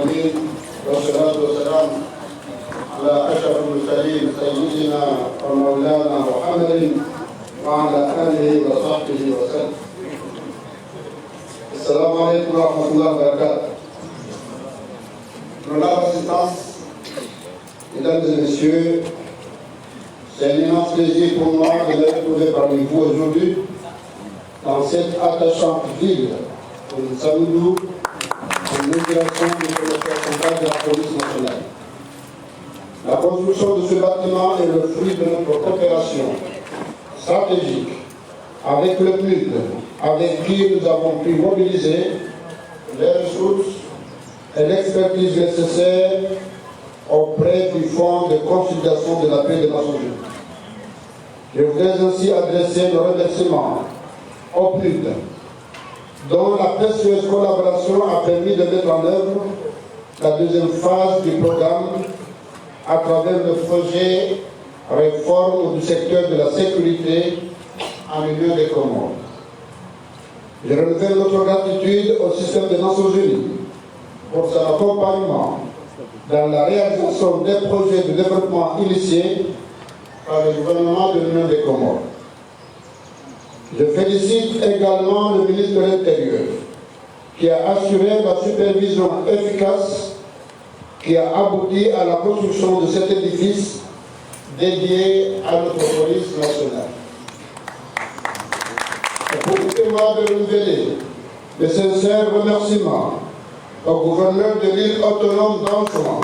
العالمين والصلاة والسلام على أشرف المرسلين سيدنا ومولانا محمد وعلى آله وصحبه وسلم. السلام عليكم ورحمة الله وبركاته. Honorable assistance, mesdames et messieurs, c'est un immense plaisir pour moi de me retrouver parmi vous aujourd'hui dans cette attachante ville où nous sommes nous, l'inauguration du commissaire central de la police nationale. La construction de ce bâtiment est le fruit de notre coopération stratégique avec le PNUD, avec qui nous avons pu mobiliser les ressources et l'expertise nécessaire auprès du Fonds de consultation de la paix des Nations Unies. Je voudrais ainsi adresser nos remerciements au PNUD, dont la précieuse collaboration a permis de mettre en œuvre la deuxième phase du programme à travers le projet réforme du secteur de la sécurité en Union des Comores. Je renouvelle notre gratitude au système des Nations Unies pour son accompagnement dans la réalisation des projets de développement initiés par le gouvernement de l'Union des Comores. Je félicite également le ministre de l'Intérieur qui a assuré la supervision efficace qui a abouti à la construction de cet édifice dédié à notre police nationale. Permettez-moi de renouveler mes sincères remerciements au gouverneur de l'île autonome d'Anjouan,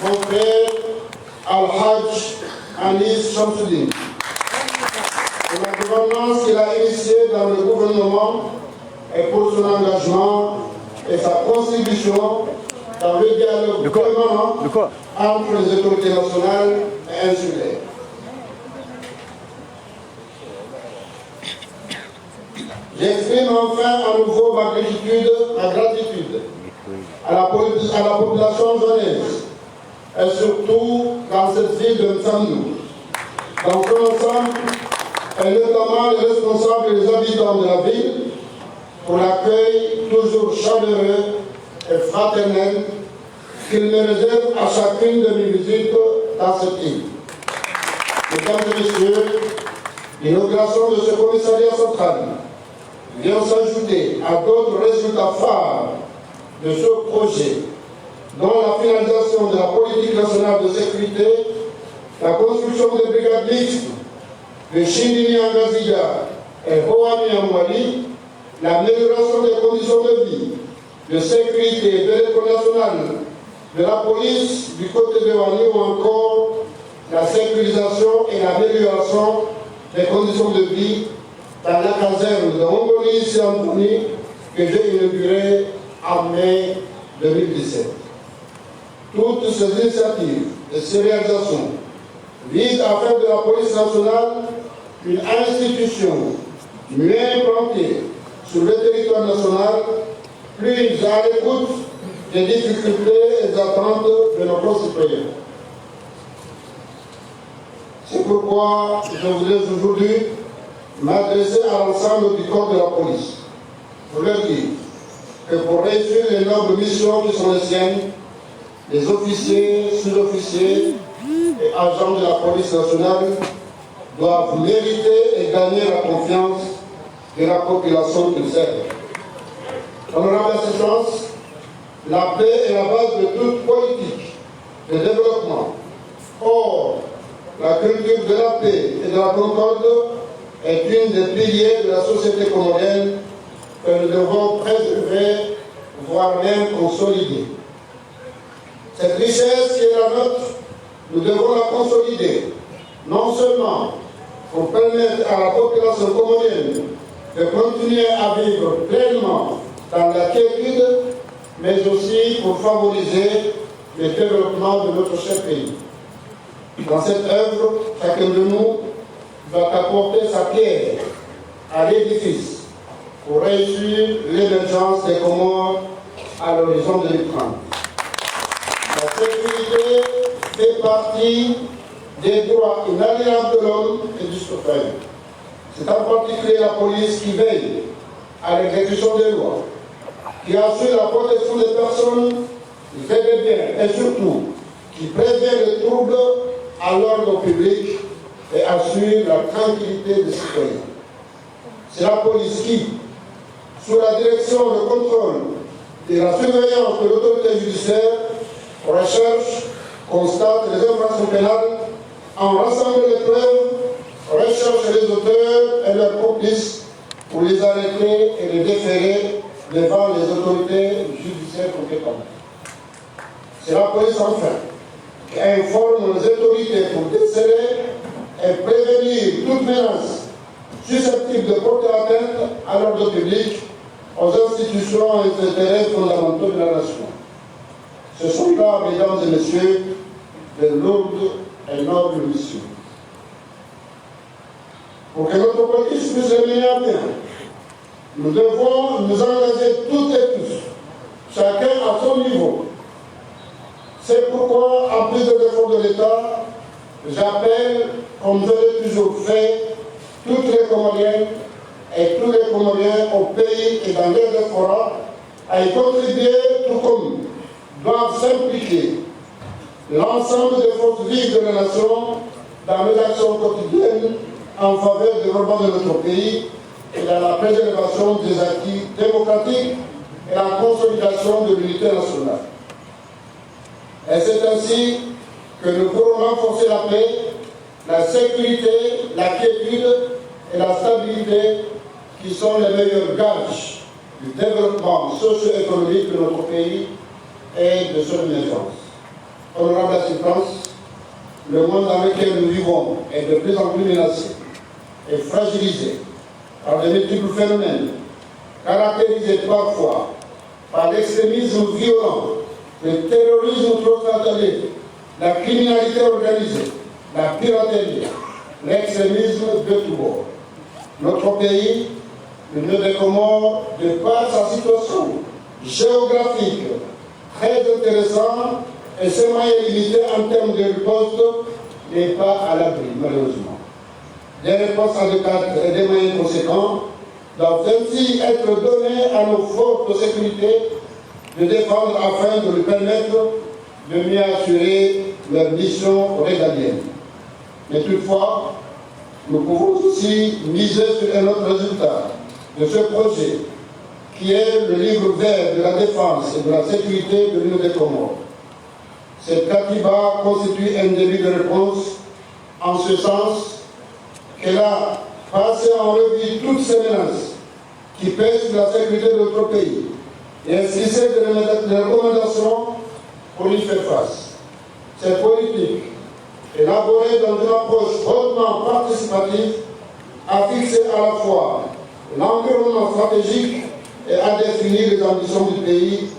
mon frère Al-Hajj Anis Shamsuddin, pour la gouvernance qu'il a initiée dans le gouvernement et pour son engagement et sa contribution dans le dialogue permanent entre les autorités nationales et insulaires. J'exprime enfin à nouveau ma gratitude à la population jeunesse et surtout dans cette ville de Nsandou, dans son ensemble et notamment les responsables et les habitants de la ville pour l'accueil toujours chaleureux et fraternel qu'il me réserve à chacune de mes visites dans cette île. Mesdames et messieurs, l'inauguration de ce commissariat central vient s'ajouter à d'autres résultats phares de ce projet, dont la finalisation de la politique nationale de sécurité, la construction des brigades mixtes de Chindini Angazia et Hoani Amouali, l'amélioration des conditions de vie, de sécurité de l'école nationale, de la police du côté de Hoani ou encore la sécurisation et l'amélioration des conditions de vie dans la caserne de Hongoni-Siantoni que j'ai inaugurée en mai 2017. Toutes ces initiatives et ces réalisations visent à faire de la police nationale une institution mieux implantée sur le territoire national, plus à l'écoute des difficultés et des attentes de nos concitoyens. C'est pourquoi je voudrais aujourd'hui m'adresser à l'ensemble du corps de la police pour leur dire que pour réussir les nobles missions qui sont les siennes, les officiers, sous-officiers et agents de la police nationale doivent mériter et gagner la confiance de la population qu'ils servent. Honorable assistance, la paix est la base de toute politique de développement. Or, la culture de la paix et de la concorde est une des piliers de la société comorienne que nous devons préserver, voire même consolider. Cette richesse qui est la nôtre, nous devons la consolider, non seulement pour permettre à la population comorienne de continuer à vivre pleinement dans la quiétude, mais aussi pour favoriser le développement de notre cher pays. Dans cette œuvre, chacun de nous doit apporter sa pierre à l'édifice pour réussir l'émergence des Comores à l'horizon 2030. La sécurité fait partie des droits inaliénables de l'homme et du citoyen. C'est en particulier la police qui veille à l'exécution des lois, qui assure la protection des personnes et des biens, et surtout qui prévient les troubles à l'ordre public et assure la tranquillité des citoyens. C'est la police qui, sous la direction, le contrôle et la surveillance de l'autorité judiciaire, recherche, constate les infractions pénales, en rassemble les preuves, recherche les auteurs et leurs complices pour les arrêter et les déférer devant les autorités judiciaires compétentes. C'est la police enfin qui informe les autorités pour déceler et prévenir toute menace susceptible de porter atteinte à l'ordre public, aux institutions et aux intérêts fondamentaux de la nation. Ce sont là, mesdames et messieurs, de lourdes et nobles missions. Pour que notre politique puisse les mener à bien, nous devons nous engager toutes et tous, chacun à son niveau. C'est pourquoi, en plus de l'effort de l'État, j'appelle, comme je l'ai toujours fait, toutes les Comoriennes et tous les Comoriens au pays et dans les diasporas à y contribuer, tout comme doivent s'impliquer l'ensemble des forces vives de la nation dans les actions quotidiennes en faveur du développement de notre pays et dans la préservation des acquis démocratiques et la consolidation de l'unité nationale. Et c'est ainsi que nous pourrons renforcer la paix, la sécurité, la quiétude et la stabilité qui sont les meilleurs gages du développement socio-économique de notre pays et de son émergence. Honorable assistance, le monde dans lequel nous vivons est de plus en plus menacé et fragilisé par de multiples phénomènes, caractérisés parfois par l'extrémisme violent, le terrorisme transfrontalier, la criminalité organisée, la piraterie, l'extrémisme de tous bords. Notre pays, l'Union des Comores, de par sa situation géographique très intéressante et ses moyens limités en termes de riposte, n'est pas à l'abri, malheureusement. Des réponses adéquates et des moyens conséquents doivent ainsi être donnés à nos forces de sécurité de défendre afin de lui permettre de mieux assurer leur mission régalienne. Mais toutefois, nous pouvons aussi miser sur un autre résultat de ce projet, qui est le livre vert de la défense et de la sécurité de l'Union des Comores. Cette Katiba constitue un début de réponse en ce sens qu'elle a passé en revue toutes ces menaces qui pèsent sur la sécurité de notre pays et inscrivait des recommandations pour y faire face. Cette politique, élaborée dans une approche hautement participative, a fixé à la fois l'environnement stratégique et a défini les ambitions du pays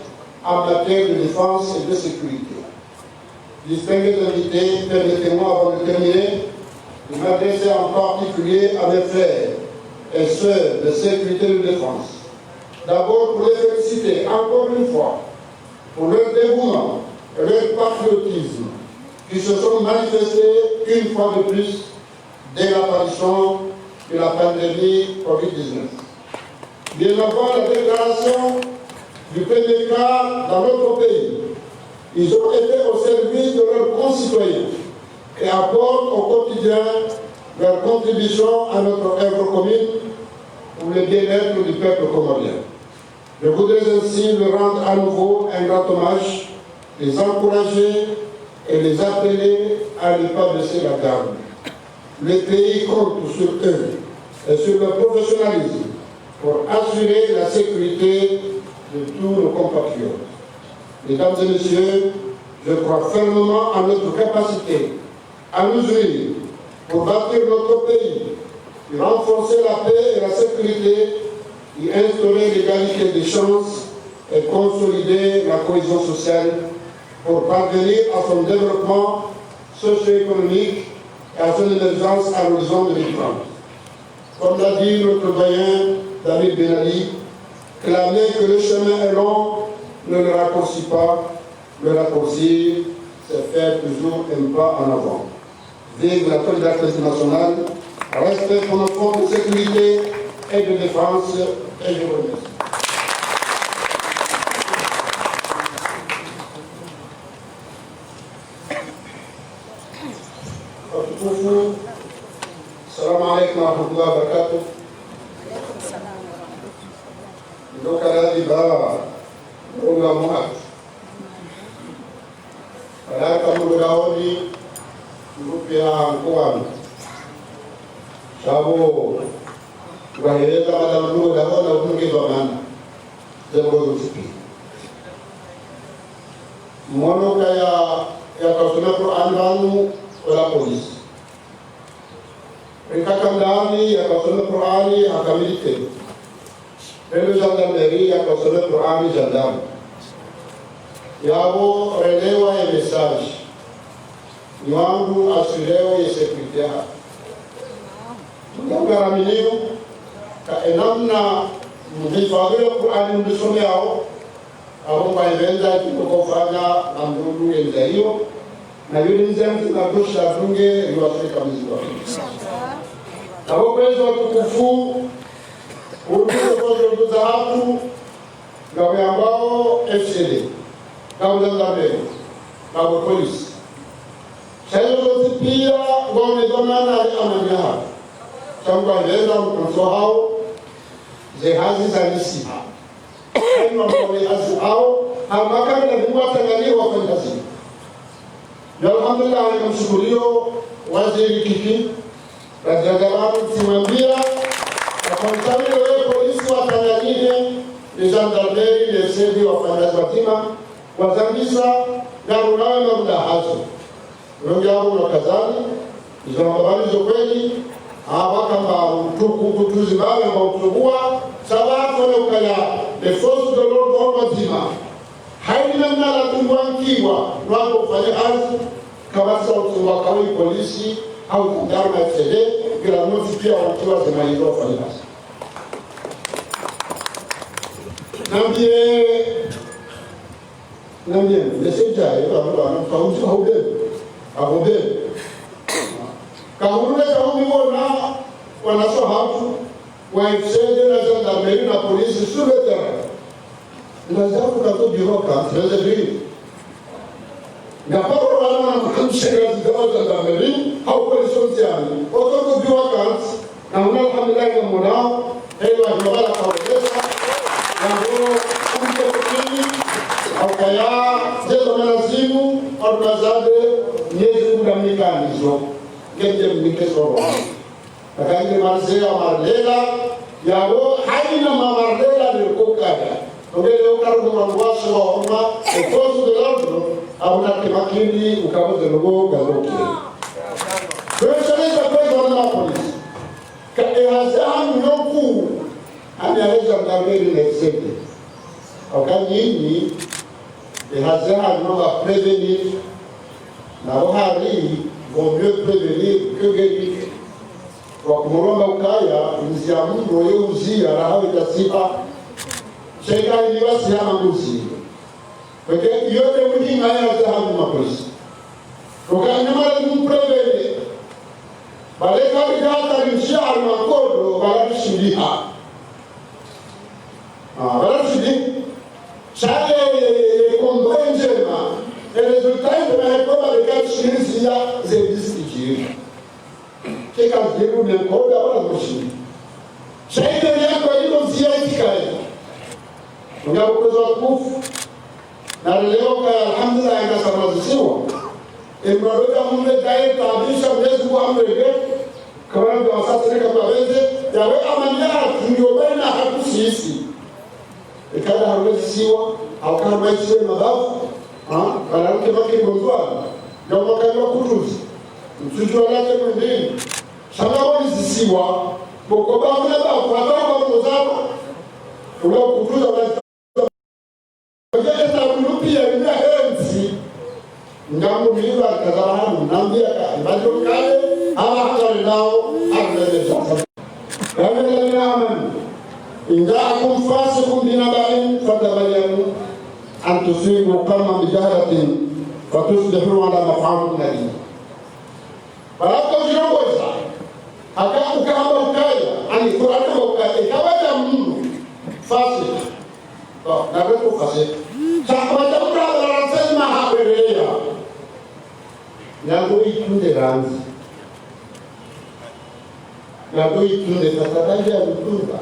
en matière de défense et de sécurité. Distingués invités, permettez-moi avant de terminer de m'adresser en particulier à mes frères et sœurs de sécurité et de défense. D'abord pour les féliciter encore une fois pour leur dévouement et leur patriotisme qui se sont manifestés une fois de plus dès l'apparition de la pandémie Covid-19. Bien avant la déclaration du premier cas dans notre pays, ils ont été au service de leurs concitoyens et apportent au quotidien leur contribution à notre œuvre commune pour le bien-être du peuple comorien. Je voudrais ainsi leur rendre à nouveau un grand hommage, les encourager et les appeler à ne pas baisser la garde. Le pays compte sur eux et sur leur professionnalisme pour assurer la sécurité de tous nos compatriotes. Mesdames et messieurs, je crois fermement en notre capacité à nous unir pour bâtir notre pays, y renforcer la paix et la sécurité, y instaurer l'égalité des chances et consolider la cohésion sociale pour parvenir à son développement socio-économique et à son émergence à l'horizon 2030. Comme l'a dit notre doyen David Ben Ali, clamer que le chemin est long ne le raccourcit pas, le raccourcir, c'est faire toujours un pas en avant. Vive la solidarité nationale, respect pour nos forces de sécurité et de défense, et je vous remercie. watukufu, assalamu alaikum warahmatullahi wabarakatuh. Ndoka radi ba unga mwatu baraka mulugaoni ngupia mkuwanu shabo waheleza madamnuga hona unungizwa mana zemgozo usipi mwonoka ya kasuna Qur'an banu wala polisi rikaka ndani ya kasuna Qur'ani hakamilite pelo gendarmerie ya kasuna Qur'ani gendarme yabo relewa ya message ni wangu asilewa ya sekuritia mgaraminiyo ka enamna mhifadhi wa Qur'ani mdisome yao abo mbaenza kufanya na mdudu yenza hiyo na yule nzemtu na dosha bunge liwafika mzigo abo kwezo tukufu uruzo za hapo gawe ambao FCD gawe za mbele gawe polisi chayo zote pia ngome domana amanya chamba leza mkonso hao zehazi za nisi kama wale hao hamaka na bingwa Tanzania wafanya kazi. Alhamdulillah nikamshukurio waziri kiki rajagababu simambia akamtani wewe polisi wa Tanzania ni gendarmerie ni FCD wafanya watima wazambisa garunawe na mdahazo ndio na kazani hizo habari za kweli hawa kama mtukutuzi bale ambao kutubua sababu wale ukaya the force the Lord God wazima haina mnala tungwankiwa wako kufanya kazi kama sauti wa kawi polisi au gendarme FCD bila noti pia wakiwa zima hizo kufanya kazi nambie meseja hiyo ambayo anafauza haube kahurule kahumi wona wanaso hafu wa FCD na gendarmerie na polisi sur le terrain ngazafu kato biroka treze bili ngaparo wana mkamshira zidawa gendarmerie au polisi mtiani ototo biroka na alhamdulillah mwanao hewa hibala kaweza ndio kumtokini au kaya zeto manazimu au mazade nyezi kudamikanizo gende mnikesoro akanje marzea marlela yabo haina mamarlela nikokada ngele ukaru mwanwaso wa umma ekozo de l'ordre abuna kimakindi ukaboze logo galoki tweshaleza kwa na polisi ka ehazan yoku anaweza mdameli na FCD wakanyinyi ehazan no prevenir na wahari vaut mieux prévenir que guérir. Kwa kumuromba ukaya mzia mungu yeuzia rahawe tasipa sheka iliwasi hama nguzi kweke yote muhimu haya zahamu mapolisi kwa nyamara kumprevene baleka bidata limshaari makodo baladishindiha baladishindiha chale komboe njema resultat imekuwa lekati shirinzi ya zebisi jiri kika jiru ne koda wala moshi shaida yako ilo ziaikale unyapokuza kufu na leo kwa alhamdulillah ingasamazisiwa imroda mume dai tabisha mwezu wa amrege kwa ndo asatire kama weze yawe amanya ndio baina hakusisi ikada hawezi siwa au kama wewe mabavu kalamke maki mwanzwa ndio kama kutuzi msijua lake mwingine sababu zisiwa bokoba kuna ba kwa kwa mzao ule kutuza basi ndio taburupi ya ina henzi ngambo miwa kazaramu nambia bado kale ala hadari nao arne sasa kama amen injaakum fasiqun binaba'in fatabayyanu an tusibu qawman bijahalatin fatusbihu ala ma fa'altum nadim baraka jiroboza akakukamba ukaya ani kurata ukaya kawaja mungu fasi na wetu fasi chakwaja ukaya anasema haberea yangu ikunde ranzi na doi tunde tatataji ya mtunga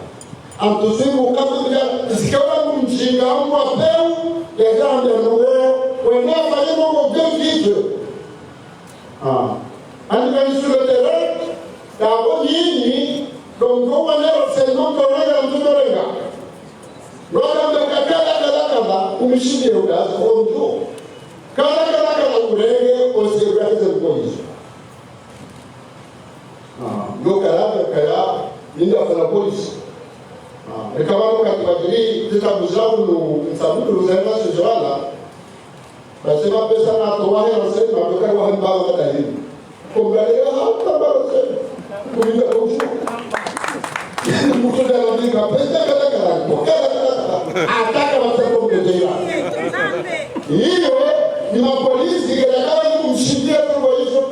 antusimu kama bila zikawa mjinga wangu wa peu ya jambo ya nwewe wengine fanya mambo vitu andika sur le terrain d'abord yini donc wane seulement korenga mturenga ndio kama umshinde udaza onjo kala urenge oseburaze mkoizo ndio kala ninda fana polisi ikawa katibadili zitabuzao no sabutu ruzenga sojala basema pesa na towahe rasema bakari wa hamba kadahini kumbalea hata barose kulinda kuchu mkuda na binga pesa kala ataka wasapo mteja hiyo ni mapolisi kama kumshindia kwa hizo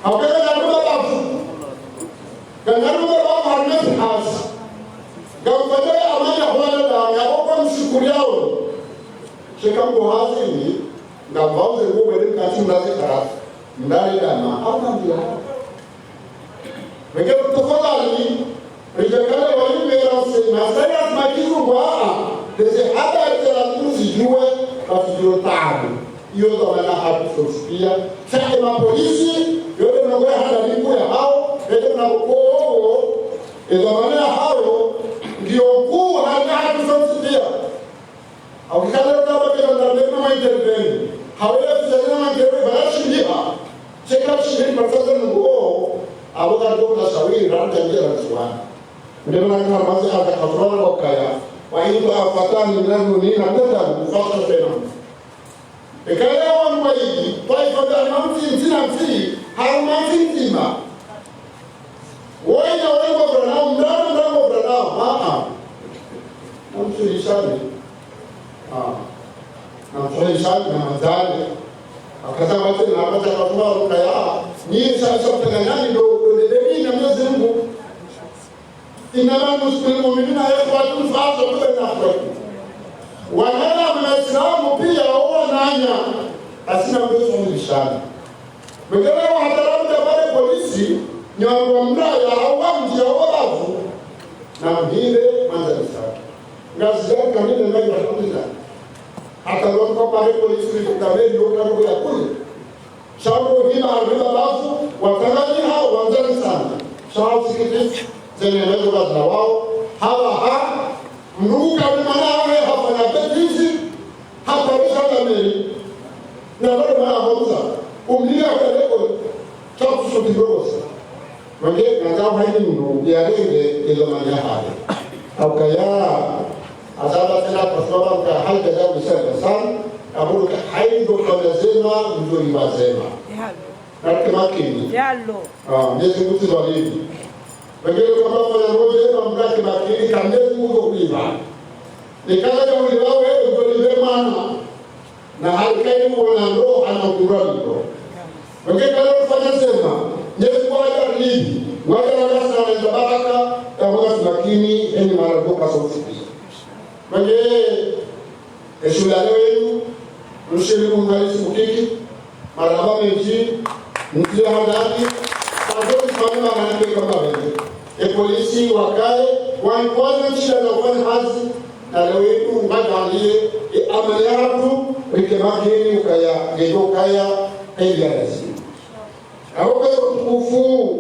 akana na babu kana na harness house gamfanya amana wala da yako mshukuriao shekambo hazini na vauze nguo ile kati ndazi karatu ndani dana au ndio wengine tofauti rijakale walimberanse na sasa makizu kwa dese hata literatura zijue kasijue taabu hiyo ndo maana hapo sosikia sasa mapolisi yote na wewe hata lipo ya hao yote na ukoo ndio maana hao ndio kuu hata hapo sosikia au kama kama kwa ndio na intervene hawezi kusema na kile basi ndio cheka chini kwa sababu nguo au kama shawiri randa ndio raswana ndio maana kama basi hata kafara kwa kaya wa hiyo afatani ndio nini nataka kufanya tena ekaya wangu hivi kwa hivyo mamti ntinati harumati ntima wewe wewe bwana mrado bwana namshirishani namshirishani na madhali akasema wote na hapa kwa kaya ni sasa tutanani ndio ndio na Mwenyezi Mungu inama muslimuina watu mfano kwa Afrika wanana mnaislamu pia huwa nanya asina mbezo mlishana wengine wahadaramu da polisi ni wa mraya au mji au babu na mhile manza sana ngazi yake kamili ndio alhamdulillah hata leo pale polisi ni kutambeni yote ndio ya kule shauri hina arida babu watangani hao wanzani sana shauri sikiti zenyewezo kazi na wao hawa mnuka manawe hapa na betizi hapa risala meli na bado mara hoza umlia kwa leo chapu sote rosa wenge ngao haini mno ya rege ile manya hapa au kaya azaba tena kwa sababu ka hali ya msema sana abudu haini ndo kwa lazima ndio ibazema na kama kini yalo Yesu mtu wa hivi wengine kama kwa roho ya mkate makini kamezi Mungu kuiva nikaja uliwawe ulivemana na halikaini mwanando anakurado wengine kama kufanya sema Yesu kwa nini wale wanasema na baraka ya Mungu makini eni maraboka sauti wengine shule leo mshiriki mngalisi mkiki maraba meji mtia hadaki sababu kama wanapeka kama wewe polisi wakae waanze shida za kufanya kazi na leo yetu ngaangalie amaliyatu rikemakeni ukaya gedo kaya eliasi au kwa kufu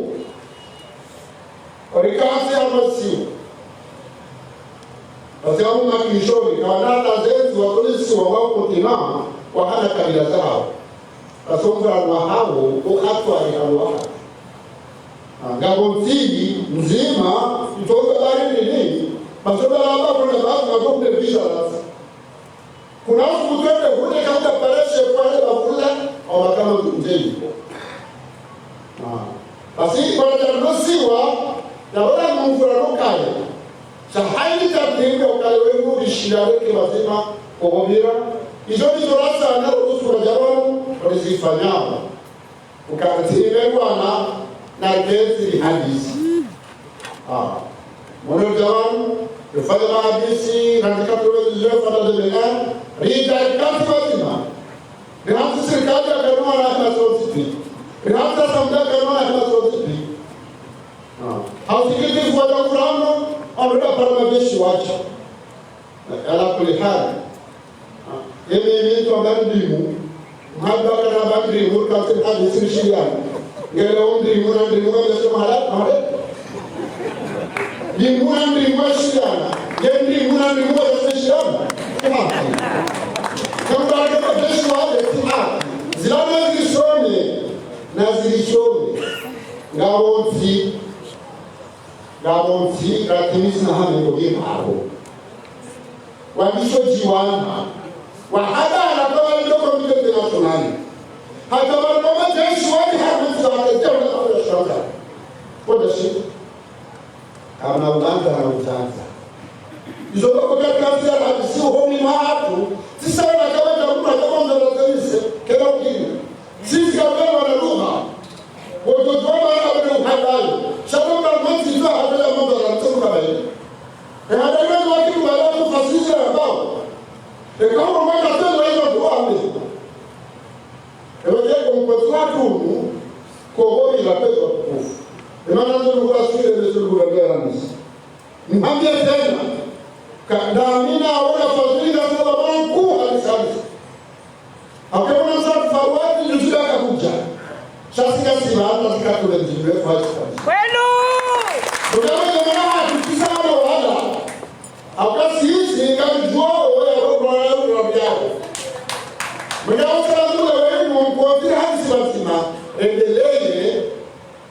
orikasi amasi wasababu makishoni na hata zetu wa polisi wa wao kutima wa hana kabila zao asomba na hao ukatwa ya Allah ngabo msingi mzima mtoka bari nini masoda hapa kuna baadhi ya ngombe visha sasa kuna mtu kwenda kule kama parashe pale bakula au kama mtei basi kwa nasiwa na wala mfurano kale sahaili tabinga ukale wewe bishirake mazima kobira hizo ndizo rasa na ruhusa jawabu walizifanyao ukatile bwana na kesi hadisi mwana jawabu yafanya hadisi na nikatoa fadha bila rida kafatima binafsi serikali ya kanuni na sauti binafsi samda kanuni na sauti hausi ndimu mabaka na bandrimu quand c'est pas de Chilian ngele ondrimu na ndimu ngamesema halal ndimu na ndimu Chilian ndimu na ndimu Chilian kama ndio kesho wale tuna zilana zishone na zilishone ngabonzi ratimisi na hano ngo yimaro wabisho jiwana wa hada na kwa ndio komite international hata wale jeshi wale hapo tunataka kwa shaka kwa shi kama unaanza hizo kwa kazi ya si homi watu sisi na kama kama ndio kila ukini sisi kama wana lugha watoto wana habari sababu kama sisi habari ya mambo ya mtoto kama hiyo hata wale watu wala kufasisha ambao kama mmoja tena hiyo tuambe ewe kwa watu kwa hoi la pesa kufu maana ndio kwa shule ndio shule ya Rams mbambia tena naamini aona fadhili za Mungu alisema akaona sasa fawati ndio akakuja sasa sima hata zikatule ndio kwa kwenu ndio maana tukisema wala akasi hizi kama jua wewe kwa yao mnao sana wewe Mungu kwa hadi sima endelee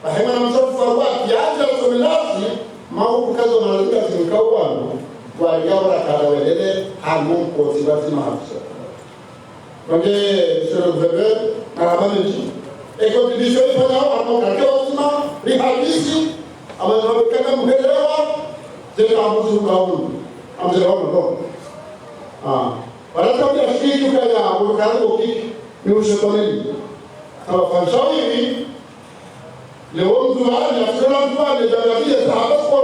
bahema na mtoto fawati aje somelazi mau kazo malaika zimkauano kwa yawra kada welele hamu ko sibati mahafsa konde sero bebe arabanji e contribution ifanya hapo katika wasima rihadisi ambazo kama mhelewa zile ambazo kaulu amzero ndo wala tabia shiki kaya hapo kazo kiki ni ushetoneli kama fanshawi hivi leo mtu anafanya mfano jamii za hapa kwa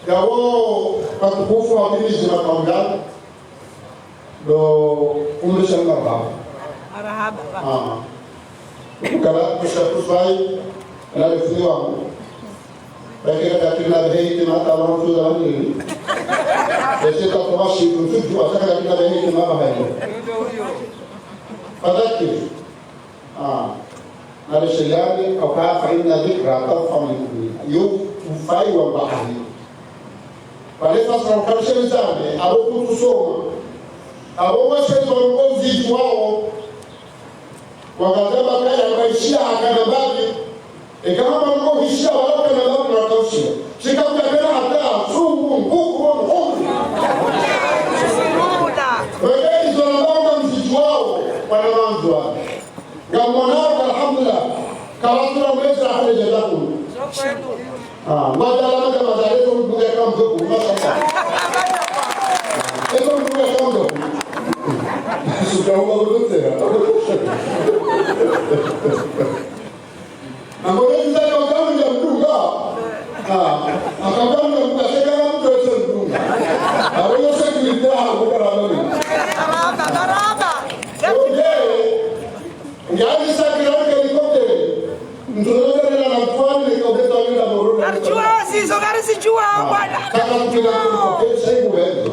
Yawo patukufu wa mimi zinapanga do umesha ngaba arahaba kala kusafai na lefiwa baki kina behi kina tawa mtu zamani ese ta kwa shi mtu ataka kina behi kina baba hayo fadhaki na rishiyani au fa inna dhikra tarfa min yu ufai wa bahari pale sasa ukalisha mzame abo kutusoma abo washe zongozi wao wakasema kaya maishia akanabaki kama mambo hishia wala kanabaki na kaushia shika mtakana hata sungu nguku ngombe wewe hizo ndio mziki wao wanaanza ngamwanao alhamdulillah kawasura mweza hali jazaku madala kama zalezo mbuga kama mdogo mashallah eko mbuga kama mdogo sukauma kutera Angoleni zao kama ya mdunga akabana mkaseka mtu wewe mdunga awele security hapo kwa nani baraba ngai sakira helicopter mtolele na mfano nikobeta yule mororo arjua si sogari si jua bwana kama mkila kwa sasa uwezo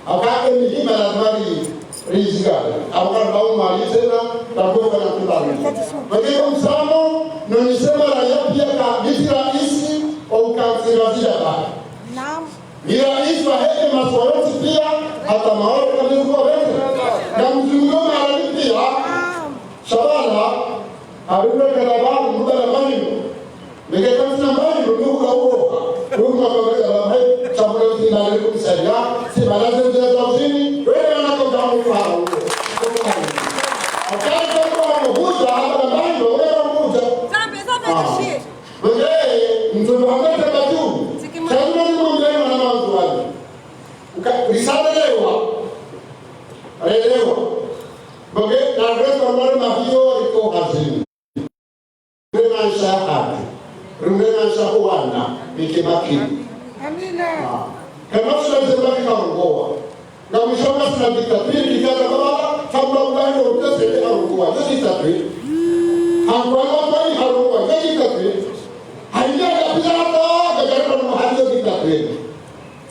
akake mjima na mali rizika au mali tena takoka na kutana kwa msamo na nisema raia pia kabiti rahisi au kansirazi hapa naam ni rais wa heke maswarati pia hata maoro kama kwa wewe na mzunguko mara pia shabala aruna kadaba muda na mani mege kama mani ndio kwa huo kwa kwa hai chakula kinale kumsaidia si balaza za zawini wewe anako damu kwa huo akaka kwa huja hapa na mani wewe mtoto wakati katu lazima nimwambie na watu wale ukisalewa elewa boge na resto ambalo mahio iko hazini rema shahada rema shahwana mikimaki amina kama tunasema kama ngoa na mshamba tunapita pili kaza baba kabla uende utese ngoa ndio tatu hakuwa kwani haruwa ndio tatu hanya kabisa hata katika mahali kitapeli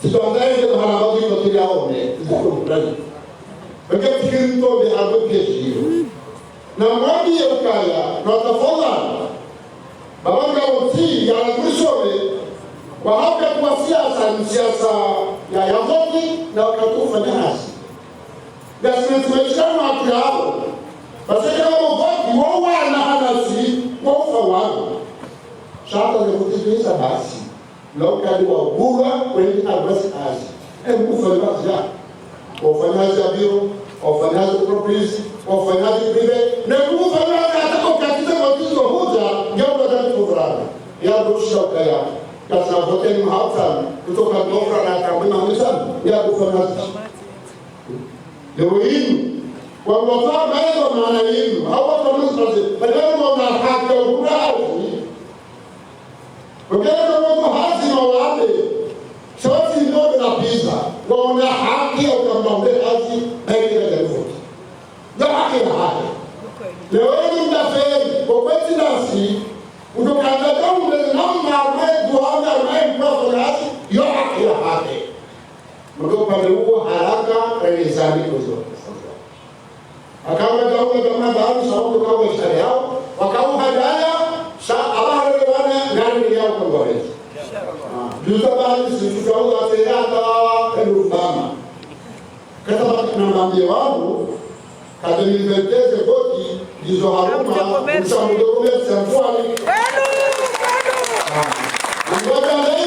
sitaangalia ndio hanabaji kwa kile aone ndio ndani wakati fikiri to be hapo kesho na mwadi ya kaya na tafadhali babanga wote yanakushome kwa hapa kwa siasa ya yazote na wakatufanya hasi basi tumeshana hapo basi kama watu wao wana hanasi wao fawabu shaka za kutimiza basi lokali wa bura kwenye abasi azi kufanya kazi wafanyaji abiro wafanyaji properties wafanyaji prive na kufanya hata katika matatizo moja jambo la kufurana ya rusha kaya kasa hoteli mahafali kutoka Gofra na Kabina Mwisani ya kufanya leo hii kwa mfano hayo maana hii hawa tunaweza badala na haki ya urazi ukenda kwa haki na wape sasa ndio na pizza waona haki ya kumwambia haki baina ya jamii ndio haki na haki leo hii ndafeli kwa kweli nasi unakanza kama namna mweduana mweduana yo haki ya haki ndio pale huko haraka realizani kwa akawa kama baadhi sababu kama ishara yao wakao hadaya habari wana ngani yao kwa wale baadhi sisi tukao hata ndio mama kama tunamwambia wao kada nilipendeze boti hizo haruma mshamudokomea safari ndio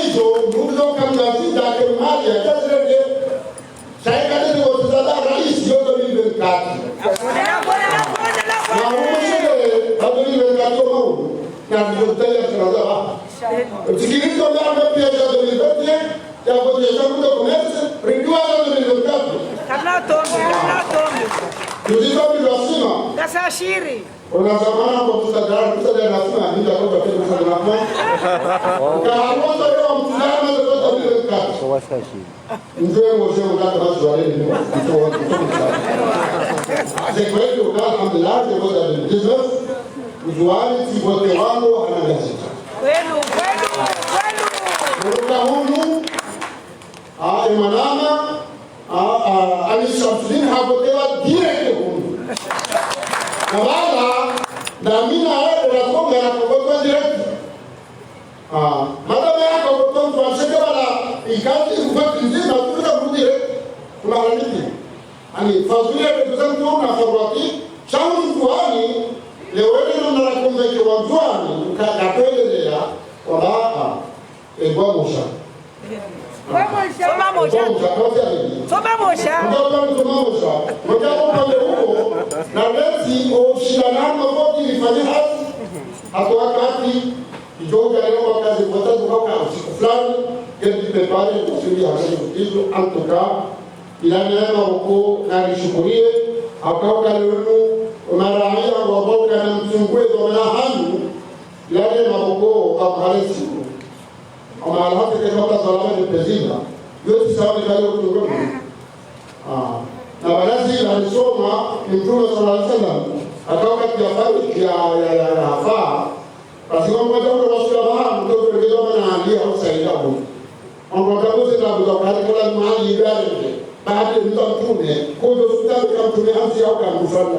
hizo ndio kama zida kemali ya tazrede sai kada ni wotazada rais yote ni kati na mtaya tunaza tikirizo ndio pia za nilipete ya kuonyesha mtu commerce rindiwa ndio nilipete kabla tombe ndio lazima kasa shiri unazamana kwa kutadara lazima ndio kwa kwa kwa kama ndio mtazama ndio nilipete kwa sashi ndio mwisho mtaka basi wale ndio Zekweli alhamdulillah ndio ndio uzuali tibote wangu anagazeta kwenu hunu emanama alishamsudini hapotewa direct hunu na wala na mina rakonga na kokoto direct madame yako kokoto mfanseke wala ikati ufati nzima tuza kudirect kumahaliti ani fazulia kutuzantu na farwati shauri mfuani leo hili narakumeke wanzwani ukakapelelea kwamba egwa musha Soma moja. Soma moja. Mojako pale huko na lezi oshilanano voti ilifanya hati hato wakati kidogo ya leo wakazi kwa tatu kwa siku fulani geti prepare kusudi hasani kutizo antuka ila neema huko na nishukurie akauka lulu umaraia waboka na mtungwezo na hanyu ila neema huko kamhalesi ama alhati kama salama ni pezina yote sawa ni kale kutoka na balazi alisoma Mtume sallallahu alaihi wasallam akauka kiafari ya hafaa basi kwa jambo la sura mtoto ndio maana alia usaida hapo kwa sababu sasa kwa kala mahali ibada baada ya Mtume kwa sultani kama Mtume anzi au kama mfano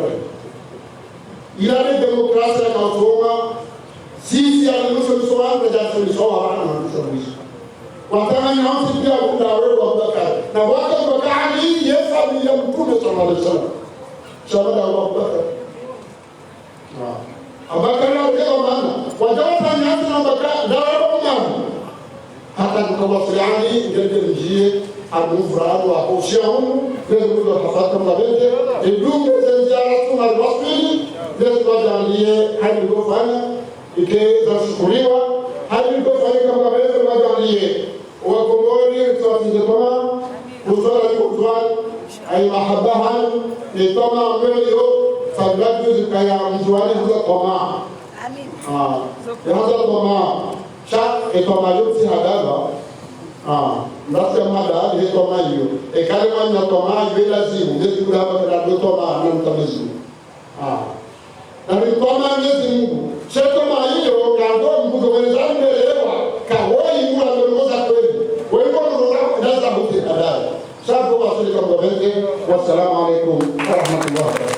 ila ni demokrasia na usoma sisi alinusu swala za tulisoma na tulisoma wataka nyausi pia utawewe wa Abubakar na waka wakati yefa ya Mtume sallallahu alaihi wasallam shahada wa Abubakar Abubakar ndio maana wajapa nyausi na Abubakar dawa Umar hata tukawasiliani ngende njie almufrad wa qawshahum ndio hafata mabete idunge zenjara na wasfili ndio wajalie hadi kufanya ike zashukuriwa hadi kufanya kama vile wajalie وكموري تفضلوا وصلوا القرآن أي محبها لطمع مليو فبلغ ذكايا مزواني هذا طمع هذا طمع شاء طمع يبسي هذا nasi mada ni طمع يو ekale mwana طمع yelazimu ndio kula hapa ndio طمع na mtamizu na ni طمع Mwenyezi Mungu sheto hiyo ndio Mungu mwenyezaji mbelewa kawai mula mmoja kweli wewe ndio unaweza kutia ndani. Sasa kwa wasili kwa mbele. Wassalamu alaikum wa rahmatullahi wa barakatuh.